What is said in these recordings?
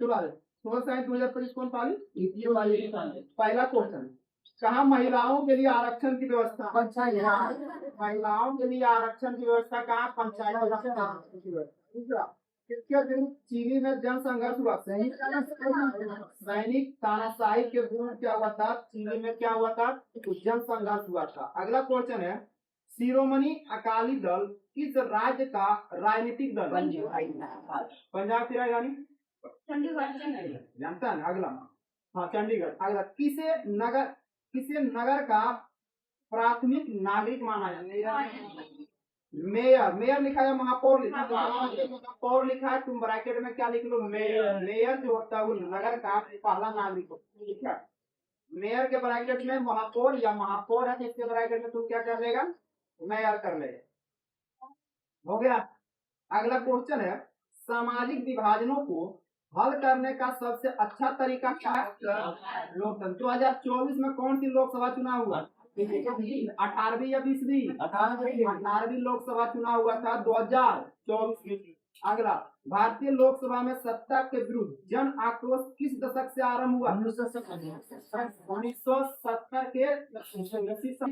Social science 2025 कौन पाली? पहला question, कहा महिलाओं के लिए आरक्षण की व्यवस्था? महिलाओं के लिए आरक्षण की व्यवस्था कहा? पंचायत। दूसरा, किसके विरुद्ध चीनी में जन संघर्ष हुआ? सैनिक तानाशाही के विरुद्ध क्या हुआ था? चीनी में क्या हुआ था? जन संघर्ष हुआ था। अगला क्वेश्चन है, शिरोमणि अकाली दल किस राज्य का राजनीतिक दल? पंजाब की राजधानी जानता है? अगला, हाँ चंडीगढ़। अगला, किसे नगर का प्राथमिक नागरिक माना जाता है? मेयर लिखा है, महापौर लिखा है। महापौर लिखा है, तुम ब्रैकेट में क्या लिख लो? मेयर। मेयर जो होता है वो नगर का पहला नागरिक होता है। मेयर के ब्रैकेट में महापौर या महापौर है, इसके ब्रैकेट में तुम क्या कर लेगा? मेयर कर लेगा। हो गया। अगला क्वेश्चन है, सामाजिक विभाजनों को हल करने का सबसे अच्छा तरीका क्या है? लोकतंत्र। 2024 में कौन सी लोकसभा चुनाव हुआ? 18वीं या 20वीं? 18वीं लोकसभा चुनाव हुआ था 2024 में। अगला, भारतीय लोकसभा में सत्ता के विरुद्ध जन आक्रोश किस दशक से आरंभ हुआ? 1970 के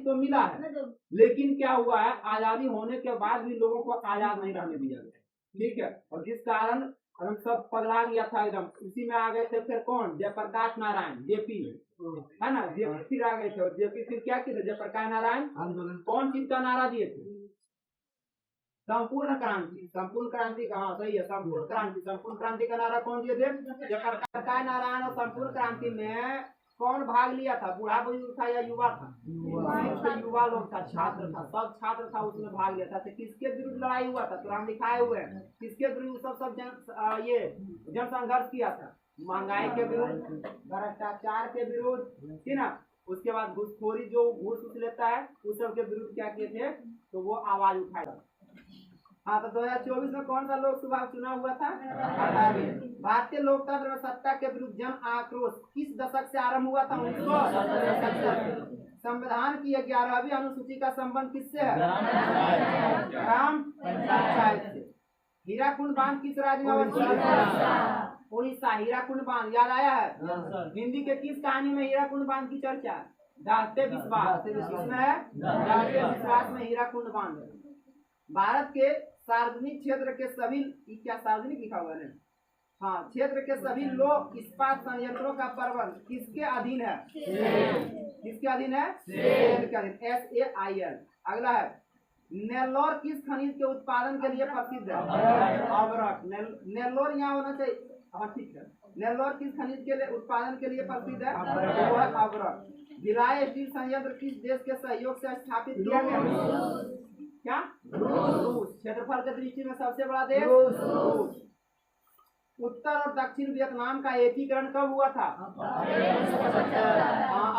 तो मिला है, लेकिन क्या हुआ है, आजादी होने के बाद भी लोगों को आजाद नहीं रहने दिया गया। ठीक है, और जिस कारण हम सब पगला गया था एकदम, उसी में आ गए थे फिर कौन? जयप्रकाश नारायण, जेपी, है ना? जेपी फिर आ गए थे, और जेपी फिर क्या किए थे? जयप्रकाश नारायण कौन चीज का नारा दिए थे? संपूर्ण क्रांति। संपूर्ण क्रांति का, हाँ सही है, संपूर्ण क्रांति। संपूर्ण क्रांति का नारा कौन दिए थे? जयप्रकाश नारायण। और संपूर्ण क्रांति में कौन भाग लिया था? बूढ़ा बुजुर्ग था या युवा था? युवा लोग था, छात्र था, सब छात्र था, उसमें भाग लिया था। तो किसके विरुद्ध लड़ाई हुआ था? तो हम दिखाए हुए हैं किसके विरुद्ध सब ये जन संघर्ष किया था। महंगाई के विरुद्ध, भ्रष्टाचार के विरुद्ध, ठीक ना। उसके बाद घूसखोरी, जो घूस लेता है, उस सब के विरुद्ध क्या किए थे? तो वो आवाज उठाया। हाँ, तो 2024 में कौन सा लोकसभा चुनाव हुआ था? भारतीय लोकतंत्र में सत्ता के विरुद्ध जन आक्रोश किस दशक से आरंभ हुआ था? 1970। संविधान की 11वीं अनुसूची का संबंध किससे है? ग्राम पंचायत से। हीराकुंड बांध किस राज्य में अवस्थित? उड़ीसा। हीराकुंड बांध याद आया है? हिंदी के किस कहानी में हीराकुंड बांध की चर्चा? दास्ते विश्वास। इसमें है दास्ते विश्वास में हीराकुंड बांध। भारत के सार्वजनिक क्षेत्र के सभी, क्या सार्वजनिक लिखा हुआ है? हाँ, क्षेत्र के सभी लोक इस्पात संयंत्रों का प्रबंध किसके अधीन है? किसके अधीन है? सेल के अधीन, SAIL। अगला है, नेल्लोर किस खनिज के उत्पादन के लिए प्रसिद्ध है? अवरक। नेल्लोर यहाँ होना चाहिए, हाँ ठीक है। नेल्लोर किस खनिज के लिए उत्पादन के लिए प्रसिद्ध है? अवरक। भिलाई स्टील संयंत्र किस देश के सहयोग से स्थापित किया गया? क्या? रूस। क्षेत्रफल के दृष्टि में सबसे बड़ा देश रूस। उत्तर और दक्षिण वियतनाम का एकीकरण कब हुआ था?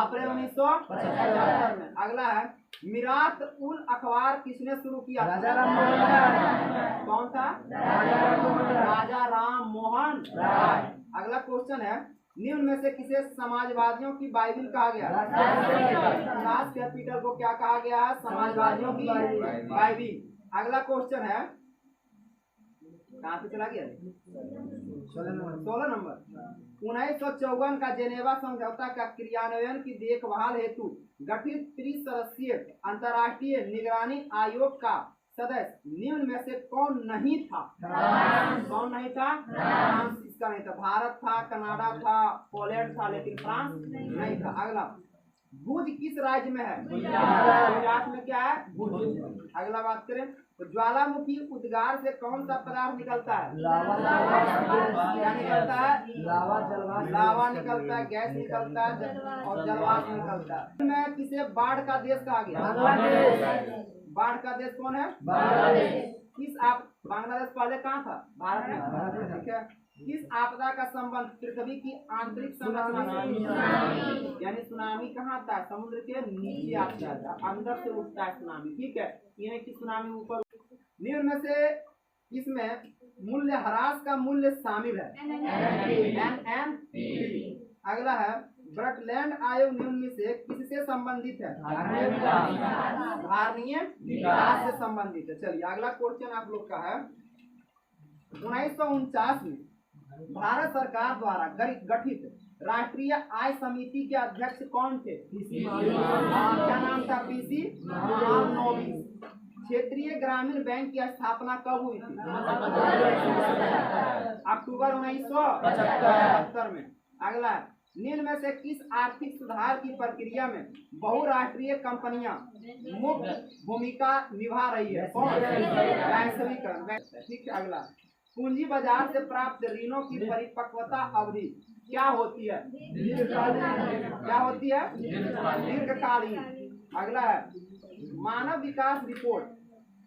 अप्रैल 1975 में। अगला है, मिरात उल अखबार किसने शुरू किया? कौन था? राजा राम मोहन राय। अगला क्वेश्चन है, निम्न में से किसे समाजवादियों की बाइबिल कहा गया? दास कैपिटल को क्या कहा गया है? समाजवादियों की बाइबिल। अगला क्वेश्चन है, कहाँ पे चला गया? 16 नंबर। 1954 का जेनेवा समझौता का क्रियान्वयन की देखभाल हेतु गठित त्रिसदस्यीय अंतर्राष्ट्रीय निगरानी आयोग का सदस्य निम्न में से कौन नहीं था? कौन नहीं था? फ्रांस इसका नहीं था। भारत था, कनाडा था, पोलैंड था, लेकिन फ्रांस नहीं था। अगला, भुज किस राज्य में है? गुजरात में क्या है? भुज। अगला बात करें तो ज्वालामुखी उद्गार से कौन सा पदार्थ निकलता है? क्या निकलता है? लावा निकलता है, गैस निकलता है और जलवाष्प निकलता है। मैं किसे बाढ़ का देश कहा गया? बाढ़ का देश कौन है? बांग्लादेश पहले कहाँ था? भारत में। ठीक है। किस आपदा का संबंध पृथ्वी की आंतरिक संरचना से, यानी सुनामी कहाँ आता है? समुद्र के नीचे आता है, अंदर से उठता है सुनामी। ठीक है, यानी कि सुनामी ऊपर। निम्न में से इसमें मूल्य ह्रास का मूल्य शामिल है? NNP। अगला है, ब्रटलैंड आयोग निम्न में से किससे संबंधित है? धारणीय विकास से संबंधित है। चलिए अगला क्वेश्चन आप लोग का है, 1949 में भारत सरकार द्वारा गठित राष्ट्रीय आय समिति के अध्यक्ष कौन थे? क्या नाम था? पीसी महालनोबिस। क्षेत्रीय ग्रामीण बैंक की स्थापना कब हुई थी? अक्टूबर 1975 में। अगला, निम्न में से किस आर्थिक सुधार की प्रक्रिया में बहुराष्ट्रीय कंपनियां मुख्य भूमिका निभा रही है? वैश्वीकरण। ठीक है। अगला, पूंजी बाजार से प्राप्त ऋणों की परिपक्वता अवधि क्या होती है? क्या होती है? दीर्घकालीन। अगला है, मानव विकास रिपोर्ट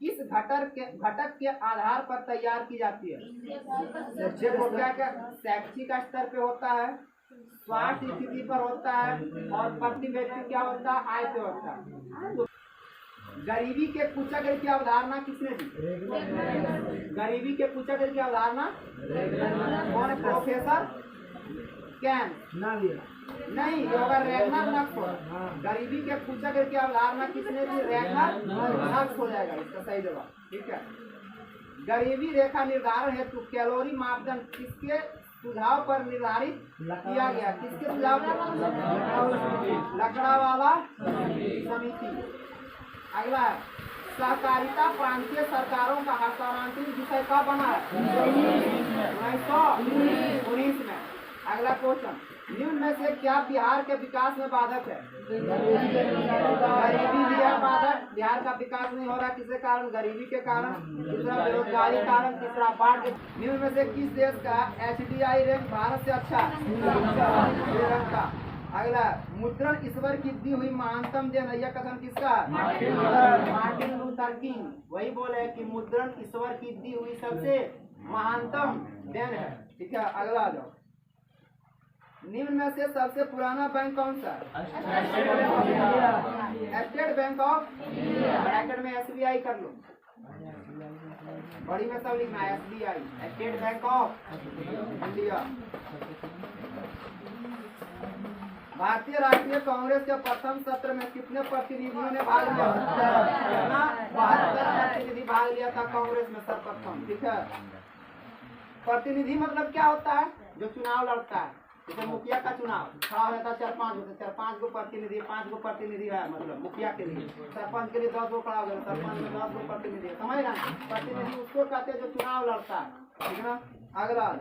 किस घटक के आधार पर तैयार की जाती है? शैक्षिक स्तर पे होता है, स्वास्थ्य स्थिति पर होता है, और प्रति व्यक्ति क्या होता है? आय पे होता है। गरीबी के कुचक्र की अवधारणा किसने दी? गरीबी के कुचक्र की अवधारणा कौन? Professor can? नहीं, होगा रैगनर नक्स। गरीबी के कुचक्र की अवधारणा किसने दी? रैगनर नक्स हो जाएगा इसका सही जवाब। ठीक है। गरीबी रेखा निर्धारण हेतु कैलोरी मापदंड किसके सुझाव पर निर्धारित किया गया? किसके सुझाव पर? लकड़ावाला समिति। अगला है, सहकारिता प्रांतीय सरकारों का हस्तांतरित विषय कब बना है? 1919 में। अगला क्वेश्चन, निम्न में से क्या बिहार के विकास में बाधक है? गरीबी भी है बाधक। बिहार का विकास नहीं हो रहा किसके कारण? गरीबी के कारण। दूसरा बेरोजगारी कारण। तीसरा बाढ़ के। निम्न में से किस देश का HDI रैंक भारत से अच्छा? श्रीलंका। अगला, मुद्रण ईश्वर की दी हुई महानतम देन है, यह कथन किसका? Martin Luther king. वही बोले कि मुद्रण ईश्वर की दी हुई सबसे महानतम देन है। ठीक है। अगला आ जाओ, निम्न में से सबसे पुराना बैंक कौन सा? स्टेट बैंक ऑफ ब्रैकेट में SBI कर लो, बड़ी में सब लिखना है SBI, state bank of India. भारतीय राष्ट्रीय कांग्रेस के प्रथम सत्र में कितने प्रतिनिधियों ने भाग लिया? 72 प्रतिनिधि भाग लिया था कांग्रेस में सर्वप्रथम। ठीक है। प्रतिनिधि मतलब क्या होता है? जो चुनाव लड़ता है। जैसे मुखिया का चुनाव खड़ा हो जाता है 4-5 गो प्रतिनिधि, 5 गो प्रतिनिधि है, मतलब मुखिया के लिए। सरपंच के लिए 10 गो खड़ा हो गया, सरपंच में 10 गो प्रतिनिधि। समझ रहे हैं? प्रतिनिधि उसको कहते हैं जो चुनाव लड़ता है। ठीक है ना। अगला,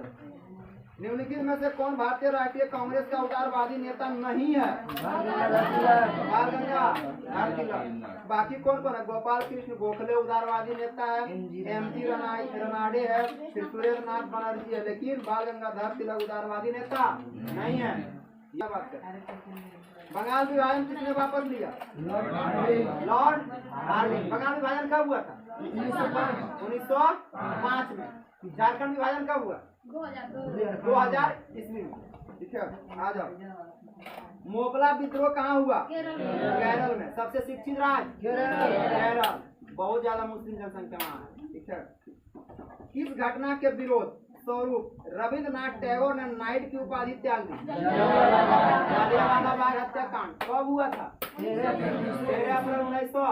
निम्नलिखित में से कौन भारतीय राष्ट्रीय कांग्रेस का उदारवादी नेता नहीं है? बाल गंगाधर तिलक। बाकी कौन कौन है? गोपाल कृष्ण गोखले उदारवादी नेता है, MG रनाडे है, फिर सुरेंद्र नाथ बनर्जी है, लेकिन बाल गंगाधर तिलक उदारवादी नेता नहीं है। यह बात है। बंगाल विभाजन किसने वापस लिया? Lord Hardinge. बंगाल विभाजन कब हुआ था? 1905 में। झारखंड विभाजन कब हुआ? 2000 ईस्वी में। ठीक है। आ जाओ, मोकला विद्रोह कहाँ हुआ? केरल में। सबसे शिक्षित राज्य? केरल। बहुत ज्यादा मुस्लिम जनसंख्या वहाँ है। ठीक है। किस घटना के विरोध स्वरूप रविंद्रनाथ टैगोर ने नाइट की उपाधि त्याग दी? जालियांवाला बाग हत्याकांड कब हुआ था? 13 अप्रैल 1900।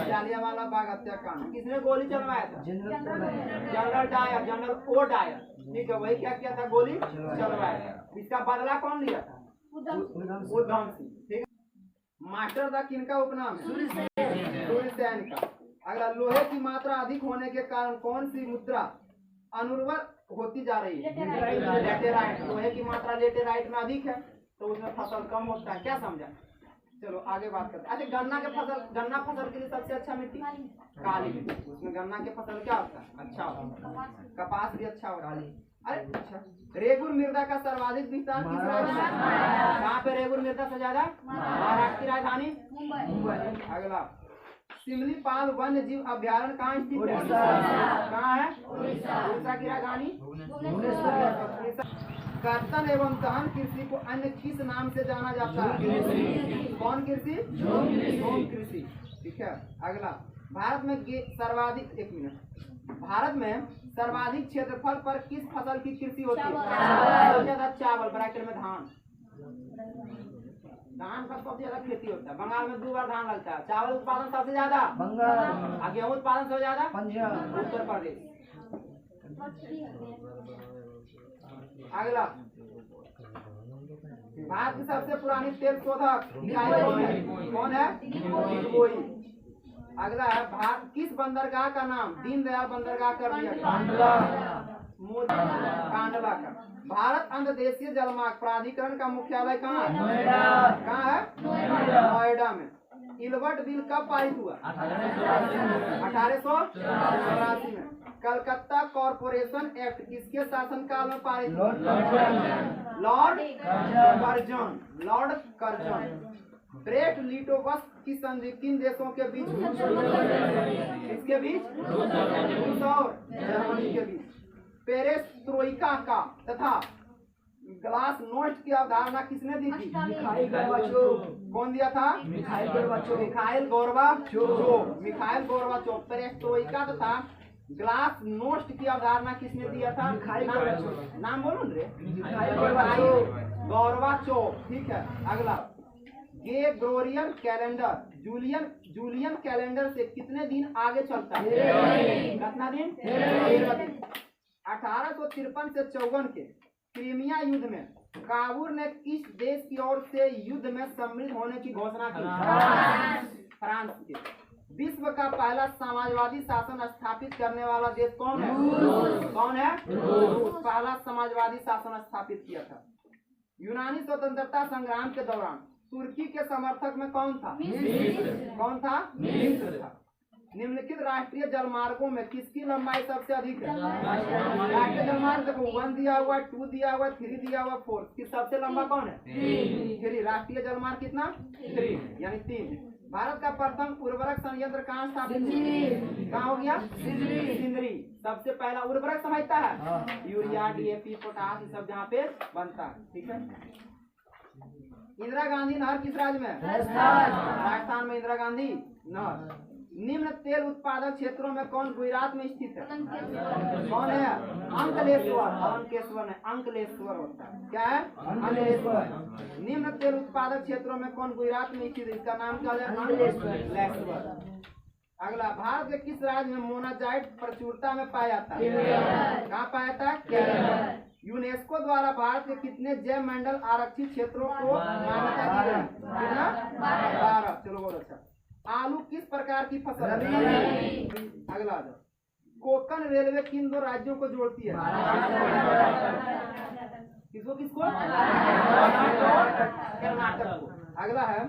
जालियांवाला बाग हत्याकांड किसने गोली चलवाया था? General Dyer, general O Dyer. ठीक है। वही क्या किया था? गोली चलवाया। इसका बदला कौन लिया था? उधम सिंह। ठीक। मास्टर दा किनका उपनाम है? सूर्यसेन का। अगर लोहे की मात्रा अधिक होने के कारण कौन सी मुद्रा अनुर्वर होती जा रही है? लेटेराइट। लोहे की मात्रा लेटेराइट में अधिक है तो उसमें फसल कम होता है। क्या समझा? चलो आगे बात करते हैं। अच्छा, गन्ना फसल के लिए सबसे अच्छा मिट्टी काली मिट्टी। उसमें गन्ना के फसल क्या होता है? अच्छा होता है। कपास भी अच्छा होता है। अरे अच्छा, रेगुर मृदा का सर्वाधिक विस्तार किस राज्य में? कहाँ पे रेगुर मृदा से ज्यादा? महाराष्ट्र की राजधानी मुंबई। अगला, सिमलीपाल वन्य जीव अभ्यारण्य कहाँ स्थित है? कहाँ है? उड़ीसा की राजधानी भुवनेश्वर। कर्तन एवं दहन कृषि को अन्य किस नाम से जाना जाता है? कौन कृषि? झूम कृषि। ठीक है। अगला, भारत में सर्वाधिक, एक मिनट, भारत में सर्वाधिक क्षेत्रफल पर किस फसल की कृषि होती है? सबसे ज्यादा चावल, ब्रैकेट में धान। धान का सबसे ज्यादा खेती होता है। बंगाल में 2 बार धान लगता है। चावल उत्पादन सबसे ज्यादा बंगाल। गेहूँ उत्पादन सबसे ज्यादा पंजाब, उत्तर प्रदेश। अगला, भारत की सबसे पुरानी तेल शोधक कौन है? डिगबोई। अगला है, भारत किस बंदरगाह का नाम दीनदयाल बंदरगाह कर दिया गया? कांडला का। भारत अंतर्देशीय जलमार्ग प्राधिकरण का मुख्यालय कहाँ है? कहाँ है? नोएडा में। इलवर्ट बिल कब पारित हुआ? 1884 में। कलकत्ता कॉरपोरेशन एक्ट किसके शासनकाल में पारित हुआ? Lord Curzon. Lord Curzon. Brest Litovsk की संधि किन देशों के बीच हुई? किसके बीच? रूस और जर्मनी के बीच। पेरेस्ट्रोइका का तथा ग्लासनोस्ट की अवधारणा किसने दी थी? Mikhail Gorbachev. कौन दिया था? Mikhail Gorbachev. Mikhail Gorbachev. Perestroika तथा ग्लासनोस्ट की अवधारणा किसने दिया था? नाम बोलो रे। Mikhail Gorbachev. ठीक है। अगला, ग्रेगोरियन कैलेंडर जूलियन कैलेंडर से कितने दिन आगे चलता है? कितना दिन? 13 दिन। 1853 से 54 के क्रीमिया युद्ध में काबुल ने किस देश की ओर से युद्ध में सम्मिलित होने की घोषणा की? फ्रांस के। विश्व का पहला समाजवादी शासन स्थापित करने वाला देश कौन है? कौन है? रूस। पहला समाजवादी शासन स्थापित किया था। यूनानी स्वतंत्रता संग्राम के दौरान तुर्की के समर्थक में कौन था? कौन था? मिस्र था। निम्नलिखित राष्ट्रीय जलमार्गों में किसकी लंबाई सबसे अधिक है? राष्ट्रीय जलमार्ग देखो 1 दिया हुआ, 2 दिया हुआ, 3 दिया हुआ, 4 की सबसे लंबा कौन है? 3। राष्ट्रीय जलमार्ग कितना? 3 यानी 3। भारत का प्रथम उर्वरक संयंत्र कहाँ स्थापित? कहाँ हो गया? सिंदरी। सबसे पहला उर्वरक समझता है? यूरिया, DAP, पोटास, सब जहाँ पे बनता है। ठीक है। इंदिरा गांधी नहर किस राज्य में? राजस्थान में इंदिरा गांधी नहर। निम्न तेल उत्पादक क्षेत्रों में कौन गुजरात में स्थित है? कौन है? अंकलेश्वर है। अंकलेश्वर होता है। क्या है? अंकलेश्वर। निम्न तेल उत्पादक क्षेत्रों में कौन गुजरात में स्थित है? इसका नाम क्या है? अंकलेश्वर। अगला, भारत के किस राज्य में मोनाजाइट प्रचुरता में पाया जाता है? कहाँ पाया जाता है? केरल। यूनेस्को द्वारा भारत के कितने जैव मंडल आरक्षित क्षेत्रों को मान्यता दी गई? कितना? 12। चलो बहुत अच्छा। आलू किस प्रकार की फसल है? अगला, कोंकण रेलवे किन 2 राज्यों को जोड़ती है? किसको किसको? कर्नाटक को। अगला है,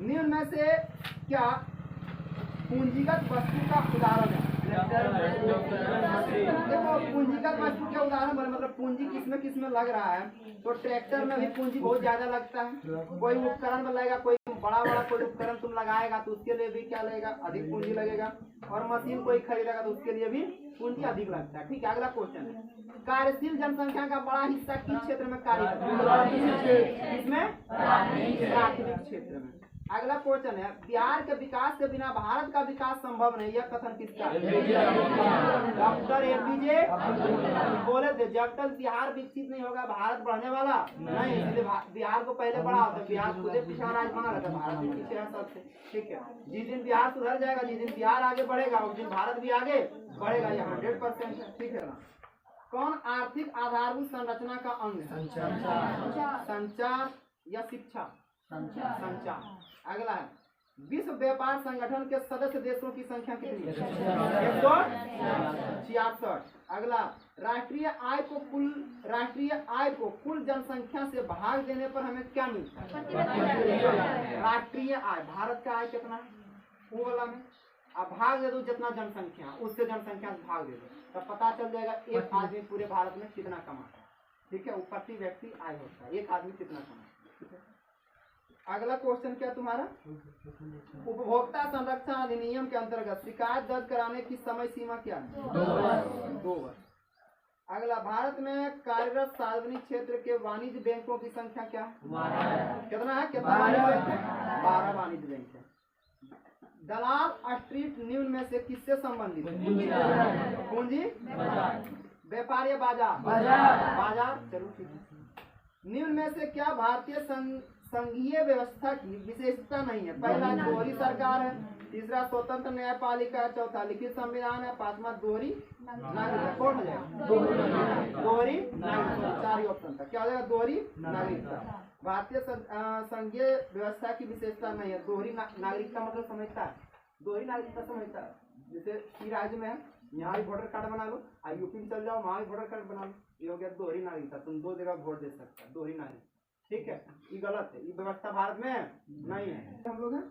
निम्न में से क्या पूंजीगत वस्तु का उदाहरण है? देखो, पूंजीगत वस्तु के उदाहरण मतलब पूंजी किसमें लग रहा है? तो ट्रैक्टर में भी पूंजी बहुत ज्यादा लगता है। कोई उपकरण में लगेगा, कोई बड़ा कोई उपकरण तुम लगाएगा तो उसके लिए भी क्या लगेगा? अधिक पूंजी लगेगा। और मशीन कोई खरीदेगा तो उसके लिए भी पूंजी अधिक लगता है। ठीक है। अगला क्वेश्चन है, कार्यशील जनसंख्या का बड़ा हिस्सा किस क्षेत्र में कार्य करता है? इसमें प्राथमिक क्षेत्र में। अगला क्वेश्चन है, बिहार के विकास के बिना भारत का विकास संभव नहीं, यह कथन किसका? डॉक्टर APJ बोले थे, जब तक बिहार विकसित नहीं होगा भारत बढ़ने वाला नहीं। इसलिए बिहार को पहले बढ़ा होता है। बिहार खुद पिछड़ा राज्य बना रहता है, भारत में पीछे है सबसे। ठीक है। जिस दिन बिहार सुधर जाएगा, जिस दिन बिहार आगे बढ़ेगा, उस दिन भारत भी आगे बढ़ेगा। यह 100% है। ठीक है ना। कौन आर्थिक आधारभूत संरचना का अंग है? संचार या शिक्षा? संचार। अगला है, विश्व व्यापार संगठन के सदस्य देशों की संख्या कितनी है? 166। अगला, राष्ट्रीय आय को कुल जनसंख्या से भाग देने पर हमें क्या मिलता है? राष्ट्रीय आय। भारत का आय कितना है? वो वाला में अब भाग दे दो, जितना जनसंख्या उससे जनसंख्या से भाग दे दो, तब पता चल जाएगा एक आदमी पूरे भारत में कितना कमाता है। ठीक है। प्रति व्यक्ति आय होता है, एक आदमी कितना कमाता है। ठीक है। अगला क्वेश्चन क्या तुम्हारा? उपभोक्ता संरक्षण अधिनियम के अंतर्गत शिकायत दर्ज कराने की समय सीमा क्या है? 2 वर्ष। अगला, भारत में कार्यरत सार्वजनिक क्षेत्र के वाणिज्य बैंकों की संख्या क्या है? कितना है? कितना वाणिज्य बैंक है? 12 वाणिज्य बैंक है। दलाल स्ट्रीट निम्न में से किससे संबंधित है? पूंजी, व्यापार या बाजार। चलो ठीक है। निम्न में से क्या भारतीय संघीय व्यवस्था की विशेषता नहीं है? पहला, दोहरी सरकार है, तीसरा स्वतंत्र न्यायपालिका है, चौथा लिखित संविधान है, पांचवा दोहरी नागरिकता। कौन हो जाएगा? दोहरी नागरिकता। 4 ही ऑप्शन था। क्या हो जाएगा? दोहरी नागरिकता। भारतीय संघीय व्यवस्था की विशेषता नहीं है। दोहरी नागरिकता मतलब समझता है, दोहरी नागरिकता समझता है। जैसे की राज्य में है, यहाँ भी वोटर कार्ड बना लो, और यूपी में चल जाओ, वहाँ भी वोटर कार्ड बना लो, ये हो गया दोहरी नागरिकता। तुम 2 जगह वोट दे सकते हो, दोहरी नागरिकता। ठीक है, ये गलत है, ये व्यवस्था भारत में नहीं है। हम लोग हैं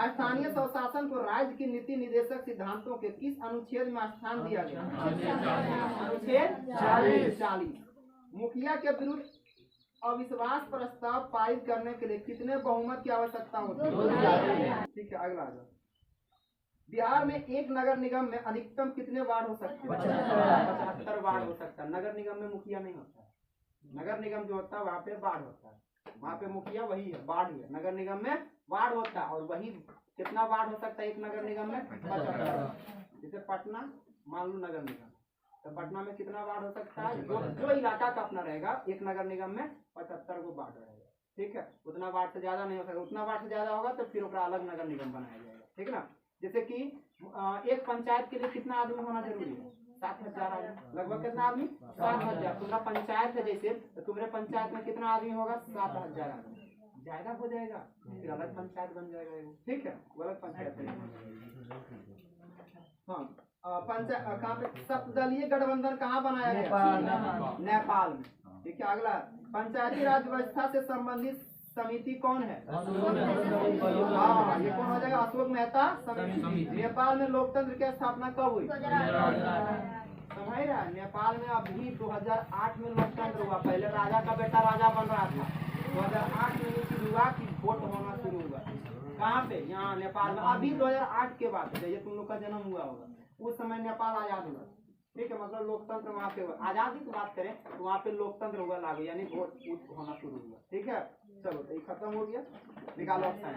स्थानीय स्वशासन को राज्य की नीति निर्देशक सिद्धांतों के किस अनुच्छेद में स्थान दिया गया? अनुच्छेद 40। मुखिया के विरुद्ध अविश्वास प्रस्ताव पारित करने के लिए कितने बहुमत की आवश्यकता होती है? ठीक है, अगला बिहार में एक नगर निगम में अधिकतम कितने वार्ड हो सकते हैं? 75 वार्ड हो सकता है। नगर निगम में मुखिया नहीं होता है। नगर निगम जो होता है वहाँ पे वार्ड होता है, वहाँ पे मुखिया वही है, वार्ड ही है। नगर निगम में वार्ड होता है, और वही कितना वार्ड हो सकता है एक नगर निगम में? 75। जैसे पटना मान लो नगर निगम, तो पटना में कितना वार्ड हो सकता है? जो इलाका का अपना रहेगा, एक नगर निगम में 75 को वार्ड रहेगा। ठीक है, उतना वार्ड से ज्यादा नहीं हो सकता। उतना वार्ड से ज्यादा होगा तो फिर उसका अलग नगर निगम बनाया जाएगा। ठीक है ना। जैसे कि एक पंचायत के लिए कितना आदमी होना जरूरी है? 7000 आदमी। लगभग कितना आदमी? 7000। तुम्हारा पंचायत है जैसे, तो तुम्हारे पंचायत में कितना आदमी होगा? 7000 आदमी। ज्यादा हो जाएगा फिर अलग पंचायत बन जाएगा। ठीक है, वो अलग पंचायत है। हाँ, पंचायत कहाँ पे? सप्तदलीय गठबंधन कहाँ बनाया गया? नेपाल में। ठीक है, अगला पंचायती राज व्यवस्था से संबंधित समिति कौन है? हाँ, ये कौन हो जाएगा? अशोक मेहता समिति। नेपाल में लोकतंत्र की स्थापना कब हुई? समझ रहा है? नेपाल में अभी 2008 में लोकतंत्र हुआ। पहले राजा का बेटा राजा बन रहा था। 2008 में ये शुरू हुआ कि वोट होना शुरू हुआ। कहाँ पे? यहाँ नेपाल में। अभी 2008 के बाद, जैसे तुम लोग का जन्म हुआ होगा, उस समय नेपाल आजाद हुआ। ठीक है, मतलब लोकतंत्र वहाँ पे हुआ। आजादी की बात करें तो वहाँ पे लोकतंत्र हुआ लागू, यानी वोट होना शुरू हुआ। ठीक है, चलो तो ये खत्म हो गया। निकालो ऑप्शन।